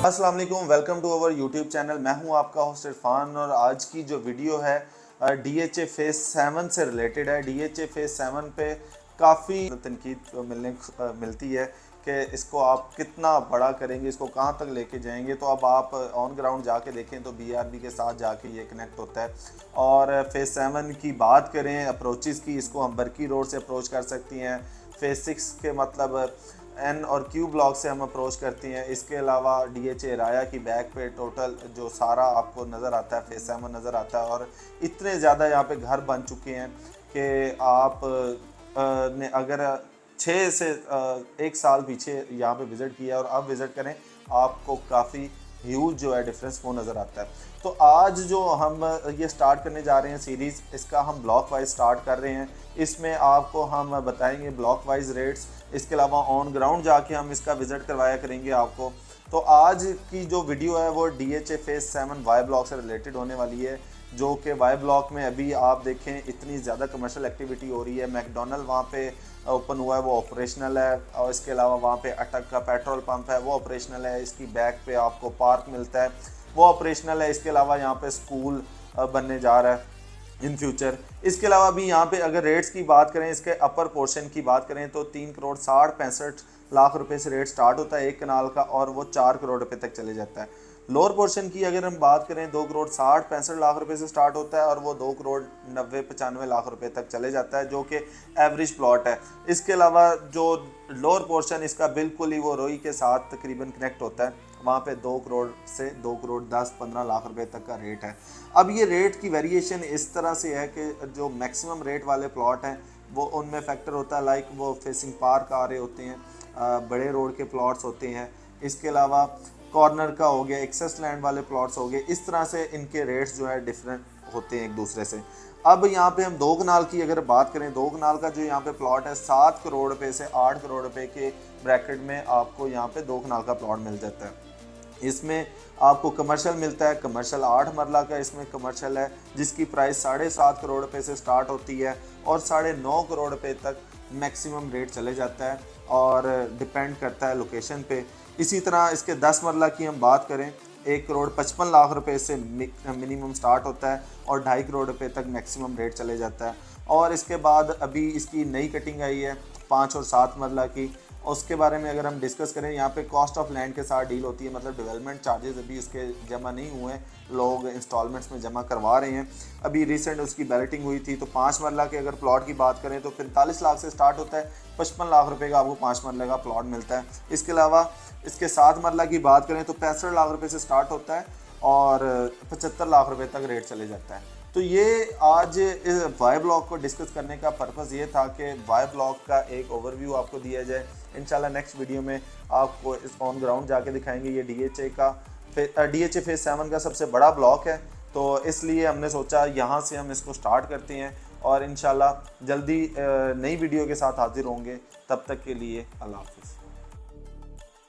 अस्सलाम वालेकुम, welcome to our YouTube channel. मैं हूं आपका होस्ट इरफान और आज की जो वीडियो है DHA फेज़ 7 से रिलेटेड है। DHA फेज़ 7 पे काफ़ी तनकीद मिलती है कि इसको आप कितना बड़ा करेंगे, इसको कहाँ तक लेके जाएंगे। तो अब आप ऑन ग्राउंड जाके देखें तो BRB के साथ जाके ये कनेक्ट होता है। और फेज़ 7 की बात करें अप्रोचेज़ की, इसको हम बरकी रोड से अप्रोच कर सकती हैं। फेज़ 6 के मतलब N और Q ब्लॉक से हम अप्रोच करती हैं। इसके अलावा DHA राया की बैक पे टोटल जो सारा आपको नज़र आता है, फेज़ 7 नज़र आता है। और इतने ज़्यादा यहाँ पे घर बन चुके हैं कि आप ने अगर 6 से 1 साल पीछे यहाँ पे विज़िट किया और अब विज़िट करें, आपको काफ़ी ह्यूज जो है डिफरेंस वो नज़र आता है। तो आज जो हम ये स्टार्ट करने जा रहे हैं सीरीज़, इसका हम ब्लॉक वाइज स्टार्ट कर रहे हैं। इसमें आपको हम बताएंगे ब्लॉक वाइज रेट्स, इसके अलावा ऑन ग्राउंड जाके हम इसका विज़िट करवाया करेंगे आपको। तो आज की जो वीडियो है वो DHA फेज़ 7 वाई ब्लॉक से रिलेटेड होने वाली है, जो कि वाई ब्लॉक में अभी आप देखें इतनी ज़्यादा कमर्शियल एक्टिविटी हो रही है। मैकडोनल्ड वहाँ पे ओपन हुआ है, वो ऑपरेशनल है। और इसके अलावा वहाँ पे अटक का पेट्रोल पंप है, वो ऑपरेशनल है। इसकी बैक पे आपको पार्क मिलता है, वो ऑपरेशनल है। इसके अलावा यहाँ पे स्कूल बनने जा रहा है इन फ्यूचर। इसके अलावा भी यहाँ पे अगर रेट्स की बात करें, इसके अपर पोर्शन की बात करें तो 3,60,65,00,000 रुपए से रेट स्टार्ट होता है एक कनाल का, और वो 4 करोड़ रुपए तक चले जाता है। लोअर पोर्शन की अगर हम बात करें 2,60,65,00,000 रुपए से स्टार्ट होता है और वो 2,90,95,00,000 रुपए तक चले जाता है, जो कि एवरेज प्लॉट है। इसके अलावा जो लोअर पोर्शन इसका बिल्कुल ही वो रोई के साथ तकरीबन कनेक्ट होता है, वहाँ पे 2 करोड़ से 2,10,15,00,000 रुपए तक का रेट है। अब ये रेट की वेरिएशन इस तरह से है कि जो मैक्सिमम रेट वाले प्लॉट हैं वो उनमें फैक्टर होता है, लाइक वो फेसिंग पार्क आ रहे होते हैं, बड़े रोड के प्लॉट्स होते हैं। इसके अलावा कॉर्नर का हो गया, एक्सेस लैंड वाले प्लॉट्स हो गए। इस तरह से इनके रेट्स जो है डिफरेंट होते हैं एक दूसरे से। अब यहाँ पे हम 2 कनाल की अगर बात करें, 2 कनाल का जो यहाँ पे प्लॉट है 7 करोड़ रुपए से 8 करोड़ रुपए के ब्रैकेट में आपको यहाँ पे 2 कनाल का प्लॉट मिल जाता है। इसमें आपको कमर्शियल मिलता है, कमर्शियल 8 मरला का इसमें कमर्शियल है, जिसकी प्राइस 7.5 करोड़ रुपए से स्टार्ट होती है और 9.5 करोड़ रुपए तक मैक्सिमम रेट चले जाता है, और डिपेंड करता है लोकेशन पे। इसी तरह इसके 10 मरला की हम बात करें, 1,55,00,000 रुपए से मिनिमम स्टार्ट होता है और 2.5 करोड़ रुपए तक मैक्सिमम रेट चले जाता है। और इसके बाद अभी इसकी नई कटिंग आई है 5 और 7 मरला की, उसके बारे में अगर हम डिस्कस करें, यहाँ पे कॉस्ट ऑफ लैंड के साथ डील होती है, मतलब डेवलपमेंट चार्जेस अभी इसके जमा नहीं हुए, लोग इंस्टॉलमेंट्स में जमा करवा रहे हैं। अभी रिसेंट उसकी बैलेटिंग हुई थी। तो 5 मरला के अगर प्लॉट की बात करें तो 45 लाख से स्टार्ट होता है, 55 लाख रुपए का आपको 5 मरला का प्लॉट मिलता है। इसके अलावा इसके 7 मरला की बात करें तो 65 लाख रुपए से स्टार्ट होता है और 75 लाख रुपए तक रेट चले जाता है। तो ये आज इस वाई ब्लॉक को डिस्कस करने का पर्पज़ ये था कि वाई ब्लॉक का एक ओवरव्यू आपको दिया जाए। इंशाल्लाह नेक्स्ट वीडियो में आपको इस ऑन ग्राउंड जाके दिखाएंगे। ये DHA फेज़ 7 का सबसे बड़ा ब्लॉक है, तो इसलिए हमने सोचा यहाँ से हम इसको स्टार्ट करते हैं और इंशाल्लाह जल्दी नई वीडियो के साथ हाजिर होंगे। तब तक के लिए अल्लाह हाफ़िज़।